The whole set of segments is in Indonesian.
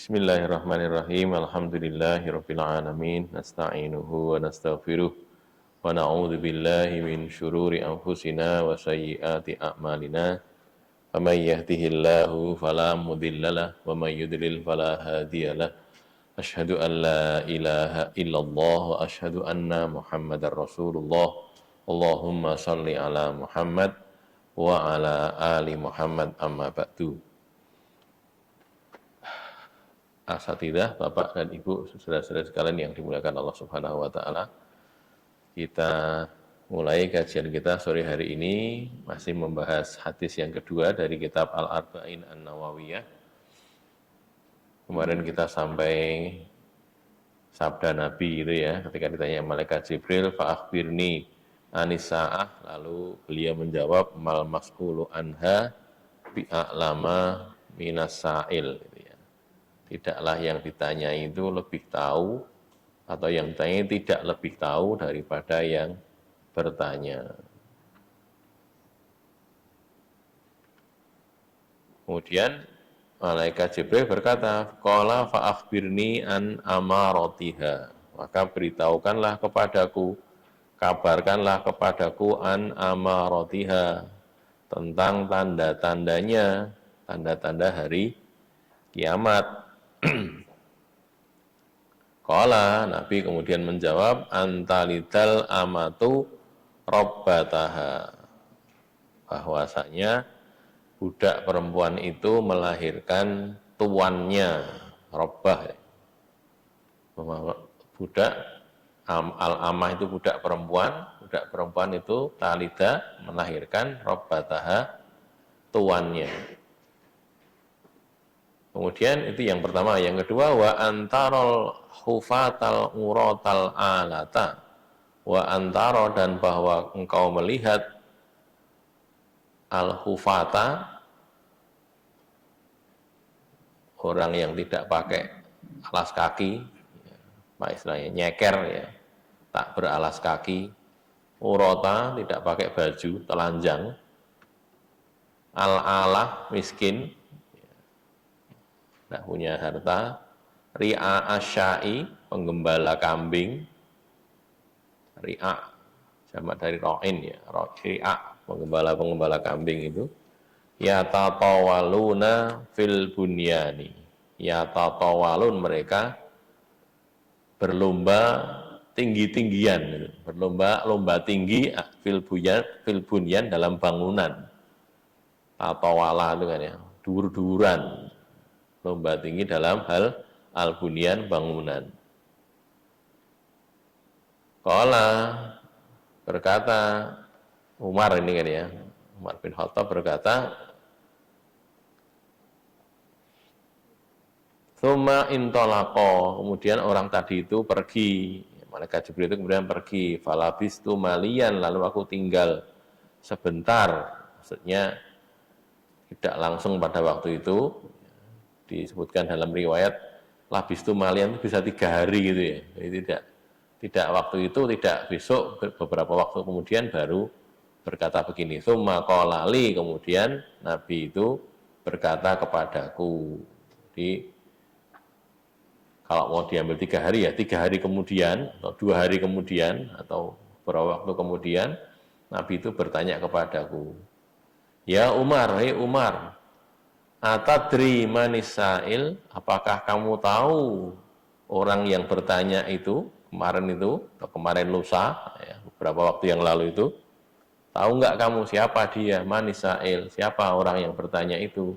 Bismillahirrahmanirrahim. Alhamdulillahirabbil alamin. Nasta'inuhu wa nastaghfiruh wa na'udzu billahi min syururi anfusina wa sayyiati a'malina. Faman yahdihillahu fala mudhillalah wa man yudlil fala hadiyalah. Asyhadu an la ilaha illallah wa asyhadu anna Muhammadar Rasulullah. Allahumma shalli ala Muhammad wa ala ali Muhammad amma ba'du. Asatidzah, Bapak dan Ibu, saudara-saudara sekalian yang dimuliakan Allah Subhanahu wa taala. Kita mulai kajian kita sore hari ini masih membahas hadis yang kedua dari kitab Al-Arba'in An-Nawawiyah. Kemarin kita sampai sabda Nabi itu ya, ketika ditanya malaikat Jibril, fa akhbirni anis sa'ah, lalu beliau menjawab mal mas'ulu anha bi'a'lama minas sa'il. Tidaklah yang ditanya itu lebih tahu, atau yang ditanya tidak lebih tahu daripada yang bertanya. Kemudian malaikat Jibril berkata, qala fa akhbirni an amaratiha, maka beritahukanlah kepadaku, kabarkanlah kepadaku an amaratiha, tentang tanda-tandanya, tanda-tanda hari kiamat. Qala, Nabi kemudian menjawab, antalidal amatu robbataha, bahwasanya budak perempuan itu melahirkan tuannya. Robbah, budak, al-amah itu budak perempuan itu talida melahirkan robbataha, tuannya. Kemudian itu yang pertama. Yang kedua, wa antarol hufatal urotal alata, wa antaro, dan bahwa engkau melihat al-hufata, orang yang tidak pakai alas kaki, apa istilahnya, nyeker ya, tak beralas kaki, urota, tidak pakai baju, telanjang, al-alah, miskin, tidak punya harta, ri'a asyai, penggembala kambing, ri'a, jamak dari ro'in ya, ri'a, penggembala kambing itu, yatatawaluna fil bunyani, yatatawalun, mereka berlomba tinggi-tinggian, berlomba tinggi fil bunyan, dalam bangunan, tatawala itu kan ya, dur-duran, lomba tinggi dalam hal al-bunyan, bangunan. Qala, berkata Umar ini kan ya, Umar bin Khattab berkata, tsumma intolaqo, kemudian orang tadi itu pergi, malaikat Jibril itu kemudian pergi, falabistu malian, lalu aku tinggal sebentar, maksudnya tidak langsung pada waktu itu. Disebutkan dalam riwayat labistu malian itu bisa 3 hari gitu ya. Jadi tidak waktu itu, tidak besok, beberapa waktu kemudian baru berkata begini, tsumma qala li, kemudian Nabi itu berkata kepadaku. Jadi kalau mau diambil 3 hari ya 3 hari kemudian, atau 2 hari kemudian, atau beberapa waktu kemudian, Nabi itu bertanya kepadaku, ya Umar, hei Umar, atadri manisail, apakah kamu tahu orang yang bertanya itu, kemarin itu, atau kemarin lusa, ya, beberapa waktu yang lalu itu, tahu nggak kamu siapa dia, manisail, siapa orang yang bertanya itu?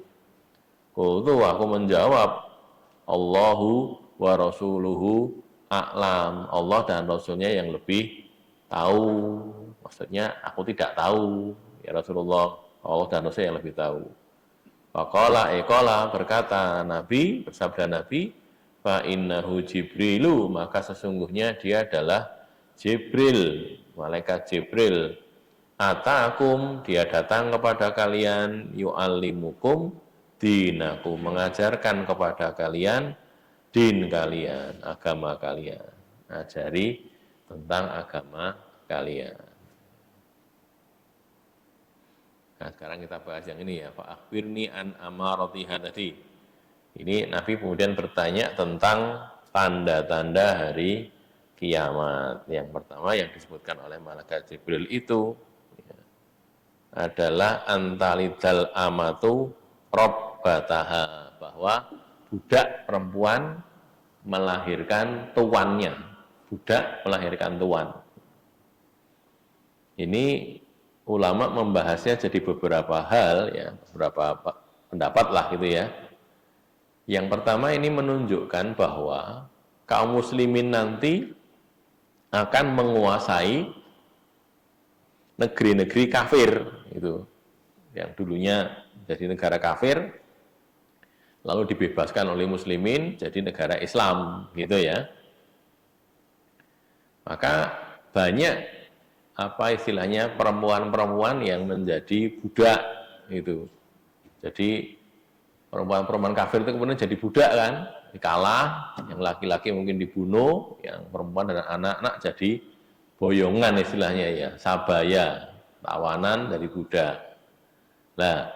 Qultu, aku menjawab, Allahu wa rasuluhu a'lam, Allah dan Rasulnya yang lebih tahu. Maksudnya aku tidak tahu, ya Rasulullah, Allah dan Rasulnya yang lebih tahu. Faqala berkata Nabi, bersabda Nabi, fa innahu Jibrilu, maka sesungguhnya dia adalah Jibril, malaikat Jibril. Atakum, dia datang kepada kalian, yu'allimukum dinakum, mengajarkan kepada kalian din kalian, agama kalian, ajari tentang agama kalian. Nah, sekarang kita bahas yang ini ya, fa akhbirni an amaratiha tadi. Ini Nabi kemudian bertanya tentang tanda-tanda hari kiamat. Yang pertama yang disebutkan oleh malaikat Jibril itu adalah antalidal amatu robbataha, bahwa budak perempuan melahirkan tuannya. Budak melahirkan tuan. Ini ulama membahasnya jadi beberapa hal, ya, beberapa pendapat lah gitu ya. Yang pertama ini menunjukkan bahwa kaum muslimin nanti akan menguasai negeri-negeri kafir itu, yang dulunya jadi negara kafir lalu dibebaskan oleh muslimin jadi negara Islam gitu ya. Maka banyak apa istilahnya perempuan-perempuan yang menjadi budak itu. Jadi perempuan-perempuan kafir itu kemudian jadi budak kan, dikalah, yang laki-laki mungkin dibunuh, yang perempuan dan anak-anak jadi boyongan istilahnya ya, sabaya, tawanan dari budak. Nah,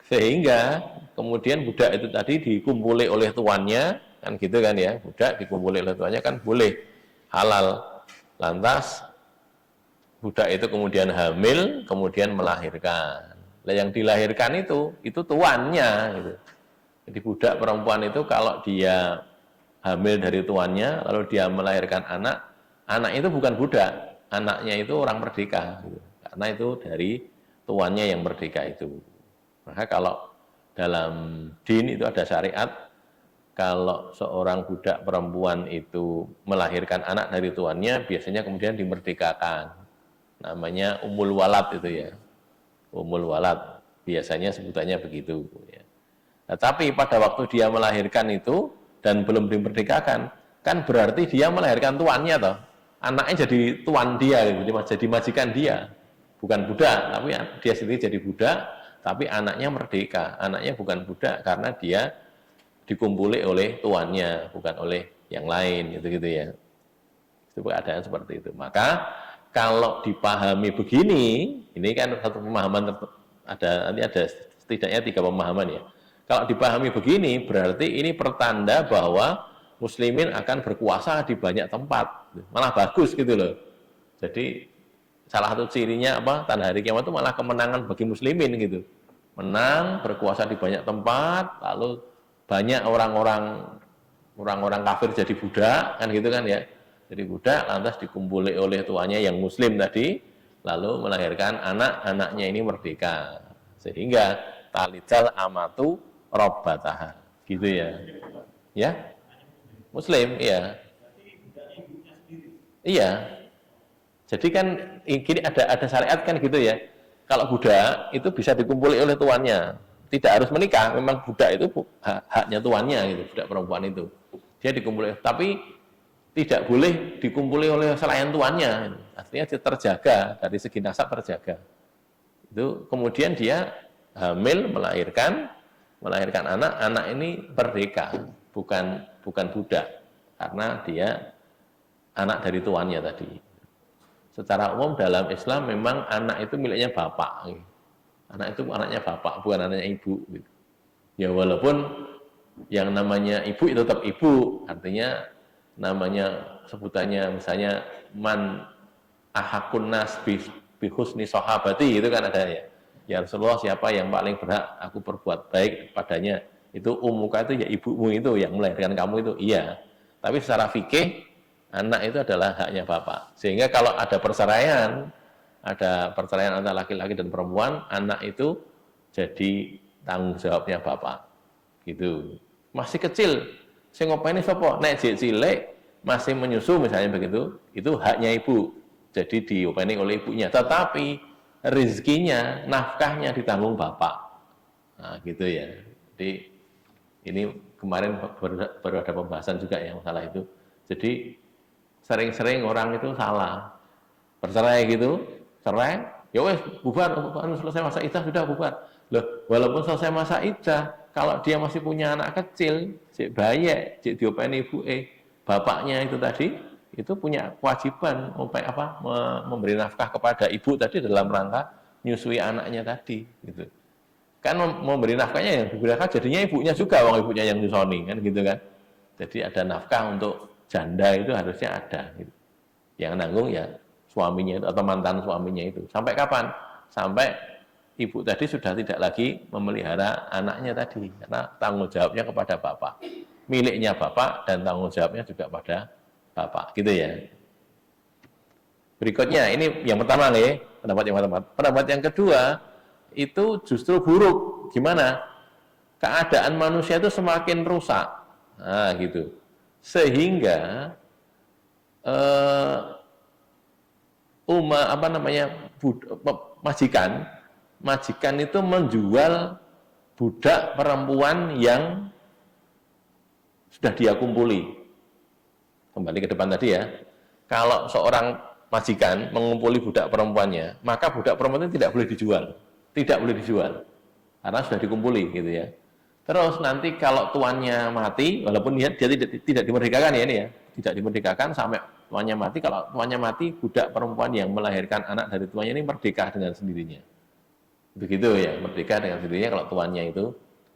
sehingga kemudian budak itu tadi dikumpuli oleh tuannya, kan gitu kan ya, budak dikumpuli oleh tuannya kan boleh, halal. Lantas budak itu kemudian hamil, kemudian melahirkan. Nah, yang dilahirkan itu tuannya. Gitu. Jadi budak perempuan itu kalau dia hamil dari tuannya, lalu dia melahirkan anak, anak itu bukan budak, anaknya itu orang merdeka. Gitu. Karena itu dari tuannya yang merdeka itu. Maka kalau dalam din itu ada syariat, kalau seorang budak perempuan itu melahirkan anak dari tuannya, biasanya kemudian dimerdekakan. Namanya umul walad itu ya. Umul walad, biasanya sebutannya begitu. Ya. Nah, tapi pada waktu dia melahirkan itu dan belum dimerdekakan, kan berarti dia melahirkan tuannya toh. Anaknya jadi tuan dia, gitu, jadi majikan dia. Bukan budak, tapi dia sendiri jadi budak, tapi anaknya merdeka. Anaknya bukan budak karena dia dikumpuli oleh tuannya, bukan oleh yang lain, gitu-gitu ya. Itu keadaan seperti itu. Maka kalau dipahami begini, ini kan satu pemahaman, nanti ada setidaknya 3 pemahaman ya. Kalau dipahami begini, berarti ini pertanda bahwa muslimin akan berkuasa di banyak tempat. Malah bagus gitu loh. Jadi salah satu cirinya apa? Tanda hari kiamat itu malah kemenangan bagi muslimin gitu. Menang, berkuasa di banyak tempat, lalu banyak orang-orang kafir jadi budak, kan gitu kan ya. Jadi budak lantas dikumpuli oleh tuanya yang muslim tadi, lalu melahirkan anak, anaknya ini merdeka. Sehingga talidal amatu robbataha. Gitu ya. Ya? Muslim, iya. Iya. Jadi kan gini ada syariat kan gitu ya. Kalau budak itu bisa dikumpuli oleh tuannya. Tidak harus menikah, memang budak itu haknya tuannya gitu, budak perempuan itu. Dia dikumpuli, tapi tidak boleh dikumpuli oleh selain tuannya. Artinya dia terjaga, dari segi nasab terjaga. Itu kemudian dia hamil, melahirkan anak, anak ini merdeka, bukan budak, karena dia anak dari tuannya tadi. Secara umum dalam Islam memang anak itu miliknya bapak. Anak itu anaknya bapak, bukan anaknya ibu. Ya walaupun yang namanya ibu itu tetap ibu, artinya namanya sebutannya misalnya man ahakun nas bihusni sahabati, itu kan ada ya. Ya Rasulullah, siapa yang paling berhak aku berbuat baik padanya, itu umuka itu ya ibumu itu yang melahirkan kamu itu, iya. Tapi secara fikih anak itu adalah haknya bapak. Sehingga kalau ada perceraian antara laki-laki dan perempuan, anak itu jadi tanggung jawabnya bapak. Gitu. Masih kecil, saya ngopeni sapa? Nek jek cilik masih menyusu misalnya begitu, itu haknya ibu. Jadi diopeni oleh ibunya. Tetapi rezekinya, nafkahnya ditanggung bapak. Nah, gitu ya. Jadi ini kemarin baru ada pembahasan juga yang masalah itu. Jadi sering-sering orang itu salah. Bercerai gitu, cerai, ya wes bubar, selesai masa iddah sudah bubar. Loh, walaupun selesai masa iddah, kalau dia masih punya anak kecil, cek bayi, cek diopeni ibu bapaknya itu tadi, itu punya kewajiban memberi nafkah kepada ibu tadi dalam rangka nyusui anaknya tadi, gitu. Kan memberi nafkahnya yang diberi nafkah jadinya ibunya juga, wong ibunya yang nyusoni kan gitu kan. Jadi ada nafkah untuk janda itu harusnya ada gitu. Yang nanggung ya suaminya itu atau mantan suaminya itu. Sampai kapan? Sampai ibu tadi sudah tidak lagi memelihara anaknya tadi karena tanggung jawabnya kepada bapak. Miliknya bapak dan tanggung jawabnya juga pada bapak, gitu ya. Berikutnya ini yang pertama nih, pendapat yang pertama. Pendapat yang kedua itu justru buruk. Gimana? Keadaan manusia itu semakin rusak. Nah, gitu. Sehingga majikan itu menjual budak perempuan yang sudah dia kumpuli. Kembali ke depan tadi ya. Kalau seorang majikan mengumpuli budak perempuannya, maka budak perempuan itu tidak boleh dijual. Tidak boleh dijual. Karena sudah dikumpuli gitu ya. Terus nanti kalau tuannya mati, walaupun dia tidak dimerdekakan ya ini ya, tidak dimerdekakan sampai tuannya mati, kalau tuannya mati, budak perempuan yang melahirkan anak dari tuannya ini merdeka dengan sendirinya. Begitu ya, merdeka dengan sendirinya kalau tuannya itu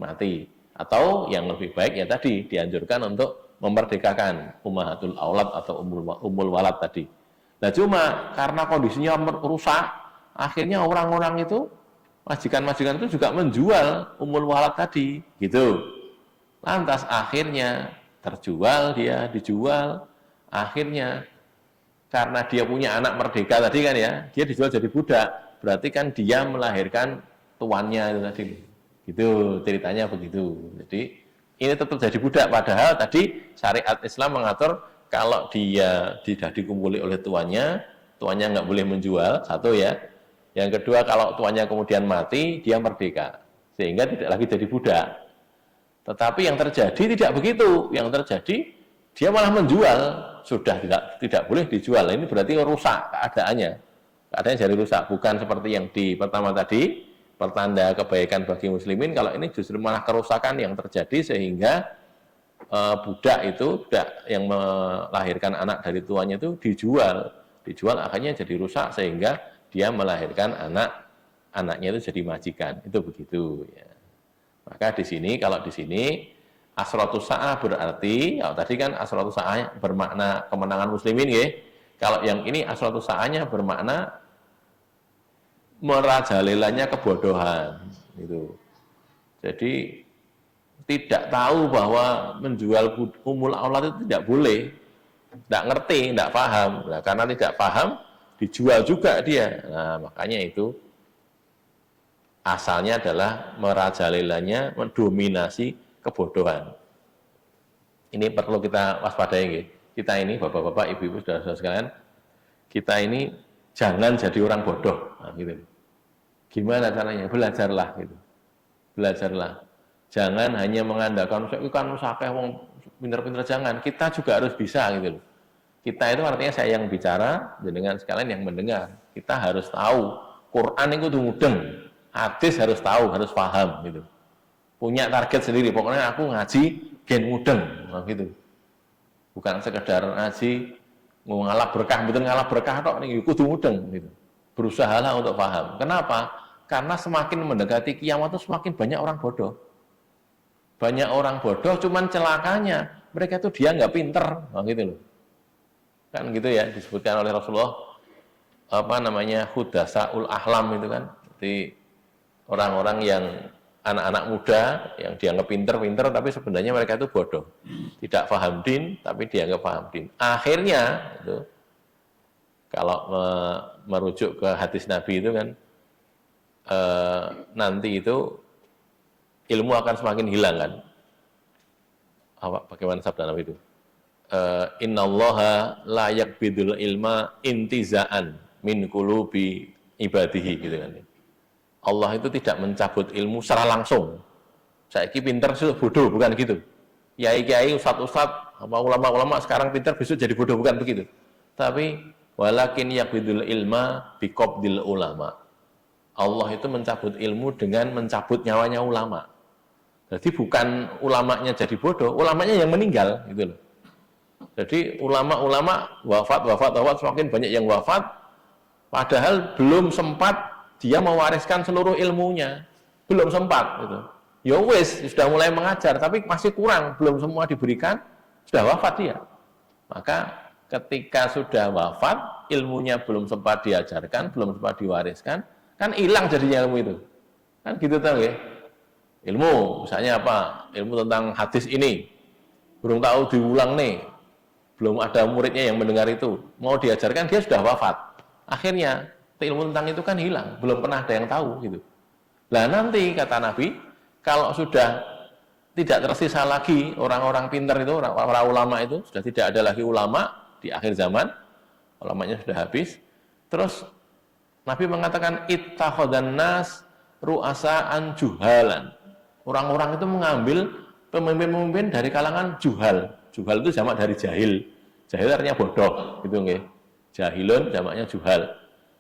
mati. Atau yang lebih baik ya tadi, dianjurkan untuk memerdekakan ummahatul aulad atau umul walad tadi. Nah cuma karena kondisinya rusak, akhirnya orang-orang itu, majikan-majikan itu juga menjual umul walad tadi, gitu. Lantas akhirnya terjual dia, dijual, akhirnya karena dia punya anak merdeka tadi kan ya, dia dijual jadi budak, berarti kan dia melahirkan tuannya itu tadi. Gitu ceritanya begitu. Jadi ini tetap jadi budak, padahal tadi syariat Islam mengatur kalau dia tidak dikumpuli oleh tuannya nggak boleh menjual, satu ya. Yang kedua, kalau tuannya kemudian mati, dia merdeka, sehingga tidak lagi jadi budak. Tetapi yang terjadi tidak begitu. Yang terjadi, dia malah menjual, sudah tidak boleh dijual. Ini berarti rusak keadaannya. Keadaannya jadi rusak, bukan seperti yang di pertama tadi, pertanda kebaikan bagi muslimin. Kalau ini justru malah kerusakan yang terjadi, sehingga budak yang melahirkan anak dari tuannya itu dijual akhirnya jadi rusak, sehingga dia melahirkan anaknya itu jadi majikan. Itu begitu ya. Maka di sini, kalau di sini asratus sa'ah berarti, tadi kan asratus sa'ah bermakna kemenangan muslimin ya. Kalau yang ini asratus sa'ahnya bermakna merajalelanya kebodohan gitu. Jadi tidak tahu bahwa menjual umul aulad itu tidak boleh, tidak ngerti, tidak paham. Nah, karena tidak paham, dijual juga dia. Nah, makanya itu asalnya adalah merajalelanya, mendominasi kebodohan. Ini perlu kita waspadai. Kita ini, bapak-bapak, ibu-ibu, saudara-saudara sekalian, kita ini jangan jadi orang bodoh. Nah, gitu. Gimana caranya? Belajarlah gitu. Belajarlah. Jangan hanya mengandalkan kan sakeh wong pinter-pinter, jangan. Kita juga harus bisa gitu loh. Kita itu artinya saya yang bicara, dengan sekalian yang mendengar. Kita harus tahu Quran itu mudeng. Hadis harus tahu, harus paham gitu. Punya target sendiri, pokoknya aku ngaji gen mudeng gitu. Bukan sekedar ngaji ngalah berkah, betul ngalah berkah tok nih kudu mudeng gitu. Berusahalah untuk paham. Kenapa? Karena semakin mendekati kiamat itu semakin banyak orang bodoh. Banyak orang bodoh, cuman celakanya mereka itu dia nggak pinter, gitu loh. Kan gitu ya, disebutkan oleh Rasulullah hudasaul ahlam itu kan. Jadi orang-orang yang anak-anak muda yang dianggap pinter-pinter tapi sebenarnya mereka itu bodoh. Tidak paham din tapi dianggap paham din. Akhirnya itu kalau merujuk ke hadis Nabi itu kan nanti itu ilmu akan semakin hilang kan. Bagaimana sabda Nabi itu? Innallaha la yakbidul ilma intiza'an min qulubi ibadihi gitu kan. Allah itu tidak mencabut ilmu secara langsung. Saiki pinter sudah bodoh, bukan gitu. Kiai-kiai, ustaz-ustaz, ulama-ulama sekarang pinter besok jadi bodoh, bukan begitu. Tapi walakin yakbidul ilma biqabdil ulama. Allah itu mencabut ilmu dengan mencabut nyawanya ulama. Jadi bukan ulamanya jadi bodoh, ulamanya yang meninggal gitu loh. Jadi ulama-ulama wafat, semakin banyak yang wafat, padahal belum sempat dia mewariskan seluruh ilmunya. belum sempat gitu. Ya wis, sudah mulai mengajar tapi masih kurang, belum semua diberikan, sudah wafat dia. Maka ketika sudah wafat, ilmunya belum sempat diajarkan, belum sempat diwariskan, kan hilang jadinya ilmu itu. Kan gitu tahu ya. Ilmu, misalnya apa? Ilmu tentang hadis ini, belum tahu diulang nih, belum ada muridnya yang mendengar itu, mau diajarkan dia sudah wafat. Akhirnya ilmu tentang itu kan hilang, belum pernah ada yang tahu gitu. Nah nanti kata Nabi, kalau sudah tidak tersisa lagi orang-orang pintar itu, para ulama itu, sudah tidak ada lagi ulama di akhir zaman, ulamanya sudah habis. Terus Nabi mengatakan ittakhadhan nas ru'asa'an juhalan. Orang-orang itu mengambil pemimpin-pemimpin dari kalangan juhal. Juhal itu jamak dari jahil. Jahil artinya bodoh, gitu nggih. Jahilun jamaknya juhal.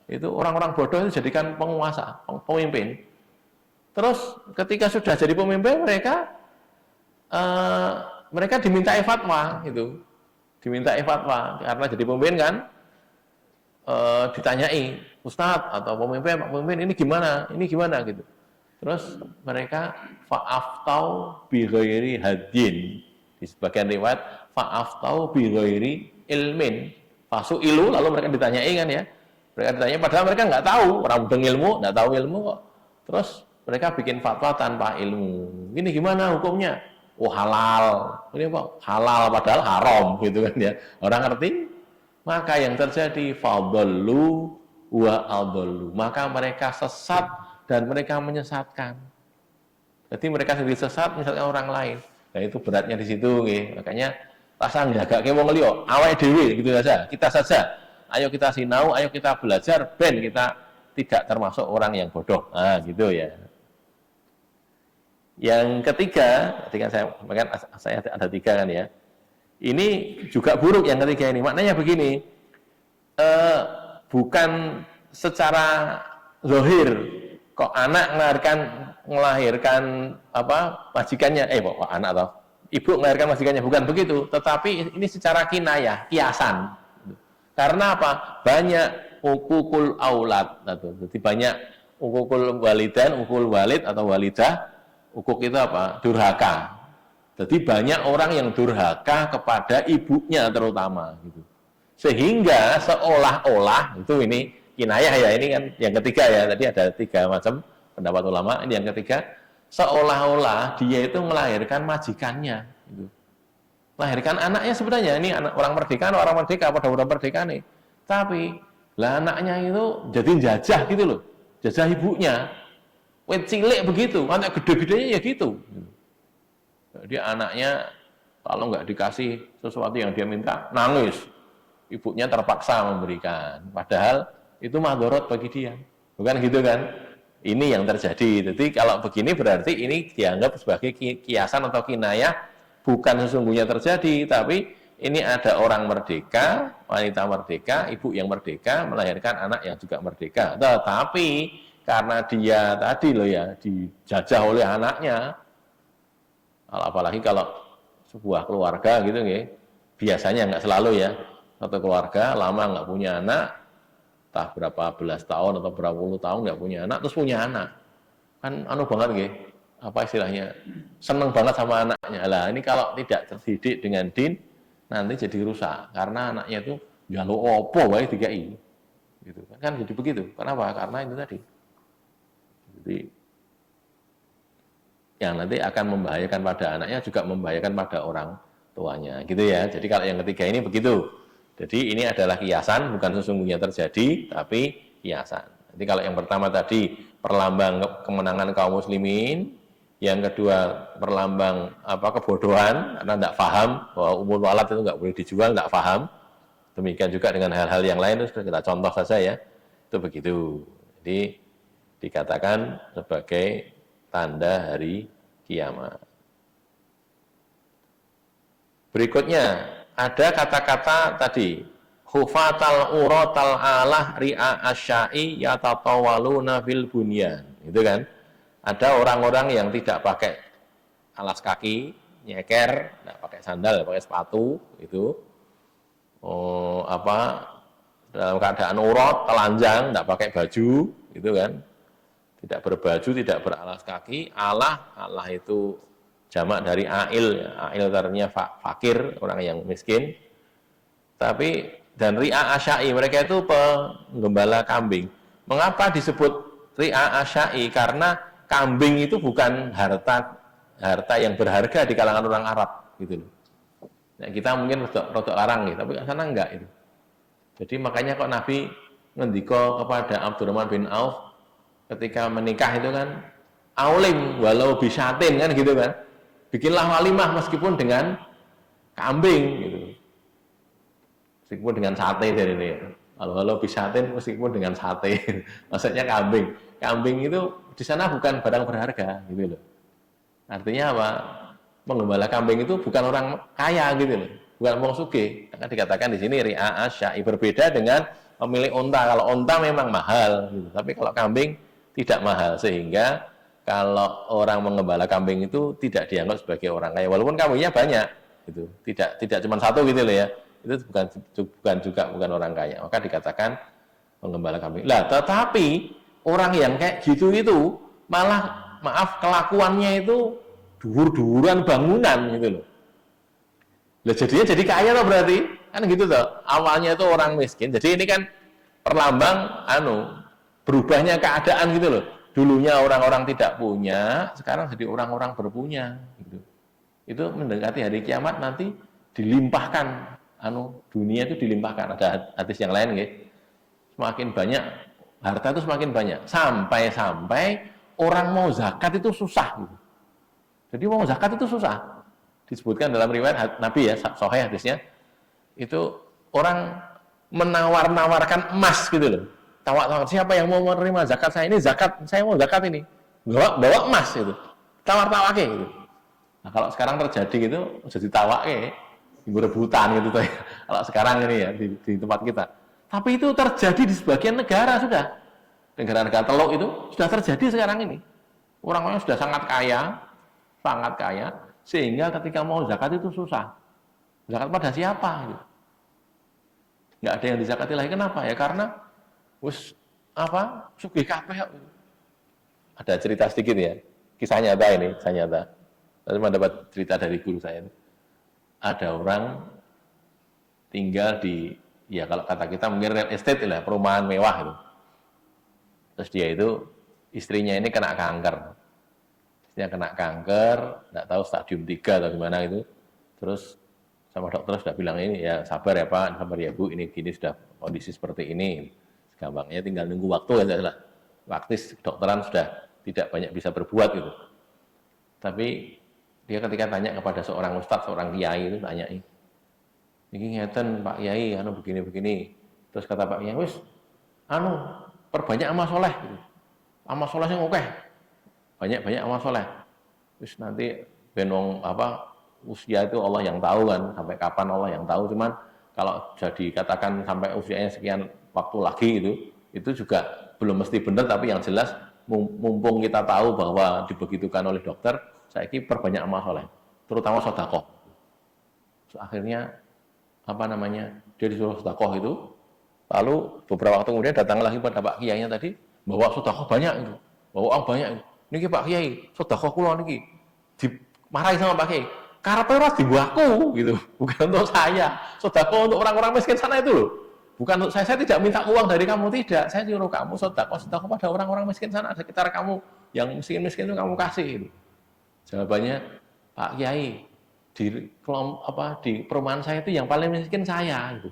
Itu orang-orang bodoh itu jadikan penguasa, pemimpin. Terus ketika sudah jadi pemimpin mereka dimintai fatwa gitu. Dimintai fatwa karena jadi pemimpin kan ditanyai, Ustadz atau pemimpin, Pak Pemimpin ini gimana? Ini gimana gitu. Terus mereka fa'aftau bi ghairi hadin. Di sebagian riwayat fa'aftau bi ghairi ilmin. Fasu'ilu, lalu mereka ditanyai kan ya. Mereka ditanya padahal mereka nggak tahu, orang mudeng ilmu, nggak tahu ilmu kok. Terus mereka bikin fatwa tanpa ilmu. Ini gimana hukumnya? Oh halal. Ini apa? Halal padahal haram gitu kan ya. Orang ngerti? Maka yang terjadi fadallu wa adallu. Maka mereka sesat dan mereka menyesatkan. Jadi mereka sendiri sesat, misalnya orang lain. Nah itu beratnya di situ, nggih. Makanya rasa nggak wong liya, awake dhewe gitu saja. Kita saja. Ayo kita sinau, ayo kita belajar, ben kita tidak termasuk orang yang bodoh. Nah, gitu ya. Yang ketiga, saya ada tiga kan ya. Ini juga buruk yang ketiga ini. Maknanya begini, bukan secara zahir kok anak melahirkan apa majikannya, anak atau ibu melahirkan majikannya, bukan begitu. Tetapi ini secara kinayah, kiasan. Karena apa? Banyak ukukul aulad, jadi banyak ukukul walidan, ukul walid atau walidah. Ukuk itu apa? Durhaka. Jadi banyak orang yang durhaka kepada ibunya terutama gitu. Sehingga seolah-olah itu ini kinayah ya, ini kan yang ketiga ya, tadi ada tiga macam pendapat ulama, ini yang ketiga seolah-olah dia itu melahirkan majikannya gitu. Melahirkan anaknya sebenarnya ini anak orang merdeka pada udah merdeka nih. Tapi lah anaknya itu jadi jajah gitu loh. Jajah ibunya. Wet cilik begitu, anak gede-gedenya ya gitu. Jadi anaknya kalau nggak dikasih sesuatu yang dia minta, nangis. Ibunya terpaksa memberikan. Padahal itu madorot bagi dia. Bukan gitu kan? Ini yang terjadi. Jadi kalau begini berarti ini dianggap sebagai kiasan atau kinayah, bukan sesungguhnya terjadi, tapi ini ada orang merdeka, wanita merdeka, ibu yang merdeka, melahirkan anak yang juga merdeka. Tetapi karena dia tadi loh ya, dijajah oleh anaknya, apalagi kalau sebuah keluarga gitu ya, biasanya nggak selalu ya, satu keluarga lama nggak punya anak, entah berapa belas tahun atau berapa puluh tahun nggak punya anak, terus punya anak, kan anu banget gitu, apa istilahnya, seneng banget sama anaknya. Lah ini kalau tidak terdidik dengan din, nanti jadi rusak, karena anaknya itu jaluk opo wae dikai, gitu kan jadi begitu. Kenapa? Karena itu tadi. Jadi yang nanti akan membahayakan pada anaknya juga membahayakan pada orang tuanya, gitu ya. Jadi kalau yang ketiga ini begitu. Jadi ini adalah kiasan, bukan sesungguhnya terjadi, tapi kiasan. Jadi kalau yang pertama tadi perlambang kemenangan kaum muslimin, yang kedua perlambang kebodohan karena tidak paham bahwa umul walad itu nggak boleh dijual, tidak paham. Demikian juga dengan hal-hal yang lain, itu sudah kita contoh saja ya. Itu begitu. Jadi dikatakan sebagai tanda hari kiamat. Berikutnya ada kata-kata tadi, hufatal uratal alah ri'a asyai yatatawaluna fil bunyan. Itu kan? Ada orang-orang yang tidak pakai alas kaki, nyeker, tidak pakai sandal, pakai sepatu, itu dalam keadaan urat, telanjang, tidak pakai baju, gitu kan? tidak berbaju, tidak beralas kaki. Allah itu jamak dari ail, ail artinya fakir, orang yang miskin. Tapi dan ri'a asyai, mereka itu penggembala kambing. Mengapa disebut ri'a asyai? Karena kambing itu bukan harta yang berharga di kalangan orang Arab gitu loh. Nah, kita mungkin rodok larang gitu, tapi sana enggak itu. Jadi makanya kok Nabi ngendika kepada Abdurrahman bin Auf ketika menikah itu kan, aulim walau bisyatin kan gitu kan. Bikinlah walimah meskipun dengan kambing gitu. Meskipun dengan sate dari ini. Walau bisyatin meskipun dengan sate. Maksudnya kambing. Kambing itu di sana bukan barang berharga gitu loh. Artinya apa? Penggembala kambing itu bukan orang kaya gitu loh, bukan orang sugih. Karena dikatakan di sini ri'a asyai, berbeda dengan pemilik unta. Kalau unta memang mahal gitu, tapi kalau kambing tidak mahal, sehingga kalau orang menggembala kambing itu tidak dianggap sebagai orang kaya, walaupun kambingnya banyak gitu. Tidak cuma satu gitu loh ya. Itu bukan orang kaya. Maka dikatakan penggembala kambing. Lah, tetapi orang yang kayak gitu itu malah maaf kelakuannya itu duhur-duhuran bangunan gitu loh. Lah jadinya jadi kaya loh berarti. Kan gitu toh. Awalnya itu orang miskin. Jadi ini kan perlambang berubahnya keadaan gitu loh. Dulunya orang-orang tidak punya, sekarang jadi orang-orang berpunya gitu. Itu mendekati hari kiamat nanti dilimpahkan dunia itu dilimpahkan. Ada hadis yang lain gitu. Semakin banyak harta itu semakin banyak. Sampai orang mau zakat itu susah gitu. Jadi mau zakat itu susah. Disebutkan dalam riwayat Nabi ya, sahih hadisnya, itu orang menawar-nawarkan emas gitu loh. Tawar-tawar, siapa yang mau menerima zakat saya ini, saya mau zakat ini. Bawa emas gitu. Tawar-tawarke gitu. Nah, kalau sekarang terjadi gitu, jadi tawake, ibu rebutan gitu tuh. Kalau sekarang ini ya di tempat kita. Tapi itu terjadi di sebagian negara sudah. Negara-negara teluk itu sudah terjadi sekarang ini. Orang-orang sudah sangat kaya, sehingga ketika mau zakat itu susah. Zakat pada siapa? Gitu. Nggak ada yang dizakati lagi. Kenapa? Ya karena sugih kabeh. Ada cerita sedikit ya, kisah nyata ini, kisah nyata. Saya mendapat cerita dari guru saya. Ada orang tinggal di, ya kalau kata kita mungkin real estate lah, perumahan mewah itu. Terus dia itu, istrinya ini kena kanker. Dia kena kanker, nggak tahu stadium 3 atau gimana itu. Terus sama dokter sudah bilang ini, ya sabar ya Pak, sabar ya Bu, ini gini sudah kondisi seperti ini. Gampangnya tinggal nunggu waktu aja lah. Praktis kedokteran sudah tidak banyak bisa berbuat gitu. Tapi dia ketika tanya kepada seorang ustadz, seorang kiai itu tanya, ini ngeten Pak Kiai, begini-begini. Terus kata Pak Kiai, perbanyak amal soleh gitu. Amal soleh yang oke. Banyak amal soleh. Terus nanti usia itu Allah yang tahu kan, sampai kapan Allah yang tahu. Cuman kalau jadi katakan sampai usianya sekian waktu lagi itu juga belum mesti benar, tapi yang jelas mumpung kita tahu bahwa dibegitukan oleh dokter, saya kira perbanyak amal soleh, terutama sedekah. Akhirnya dia disuruh sedekah itu, lalu beberapa waktu kemudian datang lagi pada Pak Kiainya tadi, bawa sedekah banyak itu, bawa uang banyak itu. Niki Pak Kiai, sedekah kula niki. Dimarahi sama Pak Kiai. Karepe ora dibuahku gitu, bukan untuk saya. Sedekah untuk orang-orang miskin sana itu loh. Bukan untuk saya tidak minta uang dari kamu, tidak. Saya nyuruh kamu sedekah pada orang-orang miskin sana sekitar kamu, yang miskin-miskin itu kamu kasih gitu. Jawabannya, Pak Kiai, di perumahan saya itu yang paling miskin saya gitu.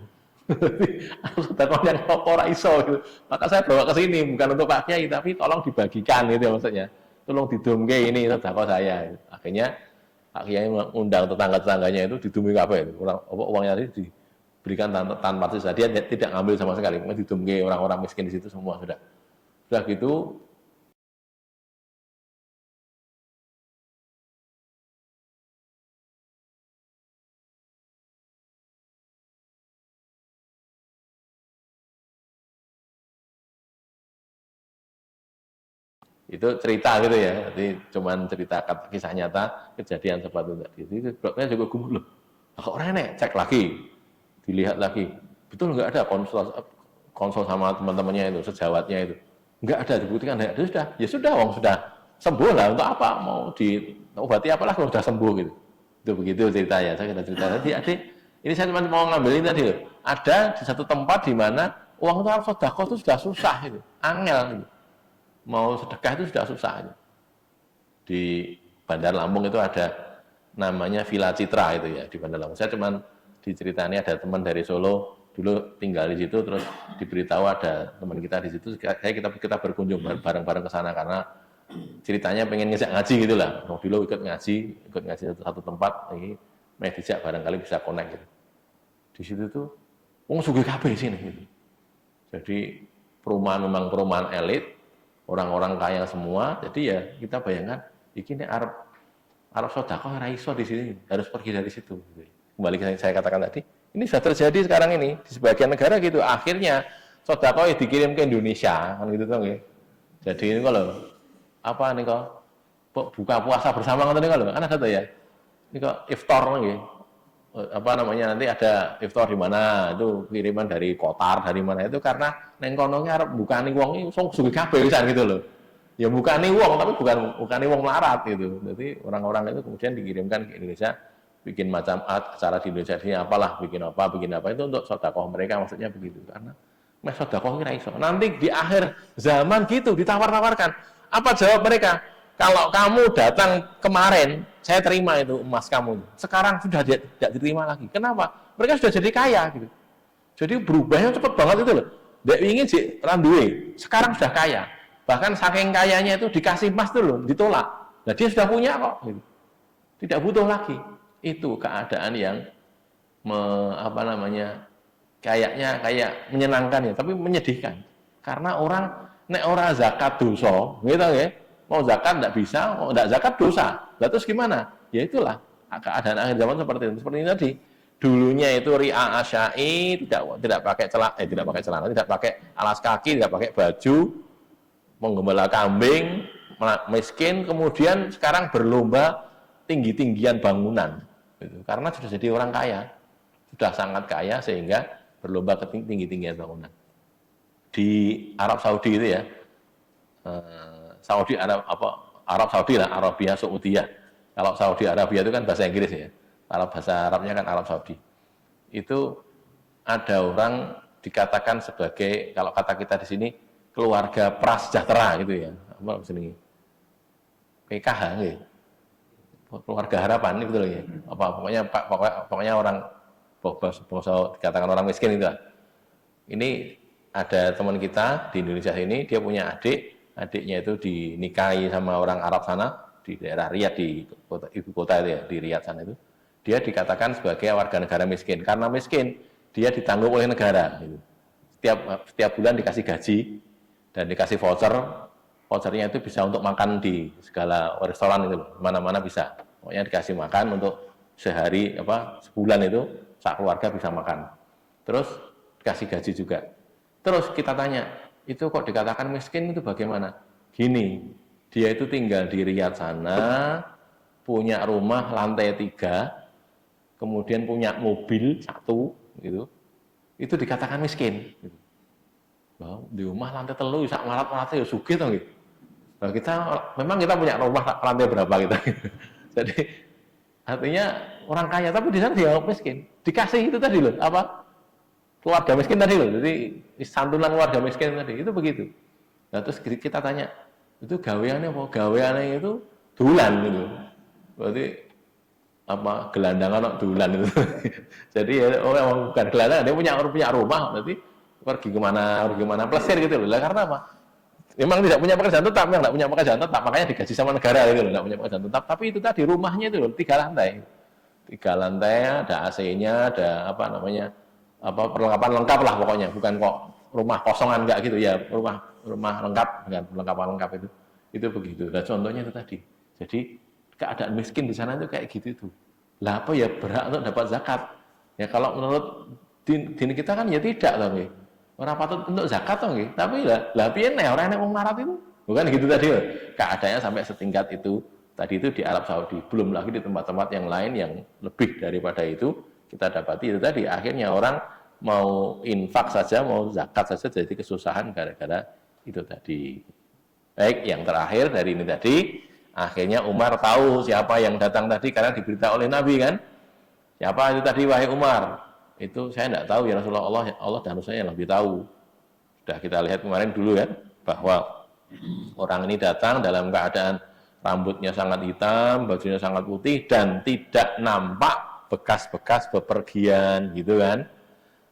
Sedekah yang ora iso gitu. Maka saya bawa ke sini bukan untuk Pak Kiai, tapi tolong dibagikan gitu maksudnya. Tolong didumke ini sedekah saya. Akhirnya Pak Kiai mengundang tetangga-tetangganya itu didumke kabeh itu. Uangnya tadi diberikan tanpa sisa. Dia tidak ngambil sama sekali. Didumke orang-orang miskin di situ semua sudah. Sudah gitu itu cerita gitu ya, jadi cuman cerita kisah nyata kejadian seperti itu tadi. Jadi sebabnya juga gumun loh. Kok Rene cek lagi, dilihat lagi, betul nggak ada konsol sama teman-temannya itu, sejawatnya itu. Enggak ada dibuktikan, enggak ada, sudah, ya sudah, wong sudah sembuh lah, untuk apa mau diobati apalah kalau sudah sembuh gitu. Itu begitu ceritanya, saya kira cerita tadi adik, ini saya cuma mau ngambilin tadi loh, ada di satu tempat di mana uang itu harus sedekah itu sudah susah itu, angel gitu. Mau sedekah itu sudah susah gitu. Di Bandar Lampung itu ada namanya Villa Citra itu ya, di Bandar Lampung. Saya cuma diceritani ada teman dari Solo dulu tinggal di situ, terus diberitahu ada teman kita di situ, kita berkunjung bareng-bareng ke sana karena ceritanya pengen ngejak ngaji gitulah. Dulu ikut ngaji satu tempat, ini mau dijak barangkali bisa connect gitu. Di situ tuh wong sugih kabeh sini gitu. Jadi perumahan memang perumahan elit, orang-orang kaya semua. Jadi ya kita bayangkan ini Arab sedekah ora iso di sini, harus pergi dari situ. Kembali ke saya katakan tadi, ini sudah terjadi sekarang ini di sebagian negara gitu. Akhirnya sedekah dikirim ke Indonesia kan gitu toh nggih. Jadi ini kalau apa nih kok buka puasa bersama kan kalau kan ada tuh ya. Ini kok iftar nggih. Apa namanya nanti ada iftar di mana itu kiriman dari Qatar dari mana itu karena neng kono ki arep bukani wong iki sugih kabeh pisan gitu loh. Ya bukani wong tapi bukani wong melarat gitu. Jadi orang-orang itu kemudian dikirimkan ke Indonesia bikin macam acara di Indonesia ini apalah bikin apa itu untuk sedekah mereka maksudnya begitu karena mes sedekah kira iso. Nanti di akhir zaman gitu ditawar-tawarkan. Apa jawab mereka? Kalau kamu datang kemarin, saya terima itu emas kamu. Sekarang sudah tidak diterima lagi. Kenapa? Mereka sudah jadi kaya gitu. Jadi berubahnya cepat banget itu loh. Dia ingin sih randuwe, sekarang sudah kaya. Bahkan saking kayanya itu dikasih emas tuh loh, ditolak. Nah dia sudah punya kok. Gitu. Tidak butuh lagi. Itu keadaan yang kayaknya kayak menyenangkan ya, tapi menyedihkan. Karena orang nek ora zakat dosa, gitu ya. Mau zakat tidak bisa, mau tidak zakat dosa. Lah terus gimana? Ya itulah keadaan akhir zaman seperti itu. Seperti ini tadi. Dulunya itu ri'a asyai, tidak pakai celana, tidak pakai alas kaki, tidak pakai baju, menggembala kambing, miskin, kemudian sekarang berlomba tinggi-tinggian bangunan. Gitu. Karena sudah jadi orang kaya, sudah sangat kaya sehingga berlomba ke tinggi-tinggian bangunan. Di Arab Saudi itu ya, Arab Saudi lah, Arabia Saudiyah. Kalau Saudi Arabia itu kan bahasa Inggris ya. Kalau bahasa Arabnya kan Arab Saudi. Itu ada orang dikatakan sebagai kalau kata kita di sini keluarga prasejahtera gitu ya. Apa sini? PKH gitu. Keluarga harapan ini betul ya. Pokoknya orang bangsa dikatakan orang miskin itu. Ini ada teman kita di Indonesia ini, dia punya adiknya itu dinikahi sama orang Arab sana di daerah Riyadh di ibu kota itu ya, di Riyadh sana itu. Dia dikatakan sebagai warga negara miskin karena miskin dia ditanggung oleh negara. Gitu. Setiap bulan dikasih gaji dan dikasih vouchernya itu bisa untuk makan di segala restoran itu, mana-mana bisa. Pokoknya dikasih makan untuk sehari sebulan itu sak keluarga bisa makan. Terus dikasih gaji juga. Terus kita tanya, itu kok dikatakan miskin itu bagaimana? Gini, dia itu tinggal di Riyadh sana, punya rumah lantai 3, kemudian punya mobil 1, gitu. Itu dikatakan miskin. Gitu. Nah, di rumah lantai 3, sak marat-maratnya ya sugih toh gitu. Nah, memang kita punya rumah lantai berapa kita. Jadi artinya orang kaya tapi di sana dia miskin. Dikasih itu tadi loh, keluarga miskin tadi loh. Jadi santunan keluarga miskin tadi itu begitu. Nah, terus kita tanya, itu gaweannya apa? Gaweannya itu dulan gitu. Berarti gelandangan dulan itu. Jadi ya orang bukan gelandangan, dia punya rumah, berarti pergi kemana plesir gitu loh. Lah karena apa? Memang tidak punya pekerjaan tetap, makanya digaji sama negara gitu loh, tidak punya pekerjaan tetap. Tapi itu tadi rumahnya itu loh 3 lantai. 3 lantai, ada AC-nya, ada perlengkapan lengkap lah pokoknya, bukan kok rumah kosongan enggak gitu ya, rumah lengkap dengan perlengkapan lengkap itu begitu. Nah contohnya itu tadi. Jadi keadaan miskin di sana itu kayak gitu itu. Lah apa ya berhak untuk dapat zakat? Ya kalau menurut din kita kan ya tidak loh nih. Orang patut untuk zakat toh nggih. Tapi lah piye nek ora enek wong melarat itu? Bukan gitu tadi loh. Keadaannya sampai setingkat itu. Tadi itu di Arab Saudi, belum lagi di tempat-tempat yang lain yang lebih daripada itu kita dapati itu tadi. Akhirnya orang mau infak saja, mau zakat saja jadi kesusahan gara-gara Itu tadi. Baik, yang terakhir dari ini tadi, akhirnya Umar tahu siapa yang datang tadi karena diberitahu oleh Nabi kan. Siapa itu tadi wahai Umar? Itu saya tidak tahu ya Rasulullah, Allah dan Rasulnya yang lebih tahu. Sudah kita lihat kemarin dulu kan, bahwa orang ini datang dalam keadaan rambutnya sangat hitam, bajunya sangat putih, dan tidak nampak bekas-bekas bepergian, gitu kan.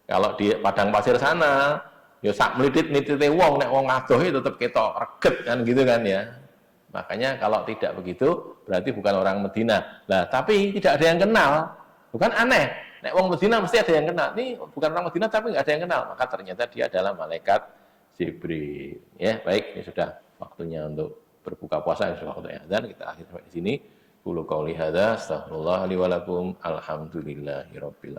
Kalau di padang pasir sana, ya sak melitit-melitite wong, nek wong adoh itu tetap ketok reget kan, gitu kan ya. Makanya kalau tidak begitu, berarti bukan orang Medina. Nah, tapi tidak ada yang kenal. Bukan aneh. Nek wong Medina mesti ada yang kenal. Ini bukan orang Medina tapi nggak ada yang kenal. Maka ternyata dia adalah malaikat Jibril. Ya, baik, ini sudah waktunya untuk berbuka puasa, sudah waktunya azan. Kita akhiri sampai di sini. Qulu qouli hadza, astaghfirullah li wa lakum. Alhamdulillahirabbil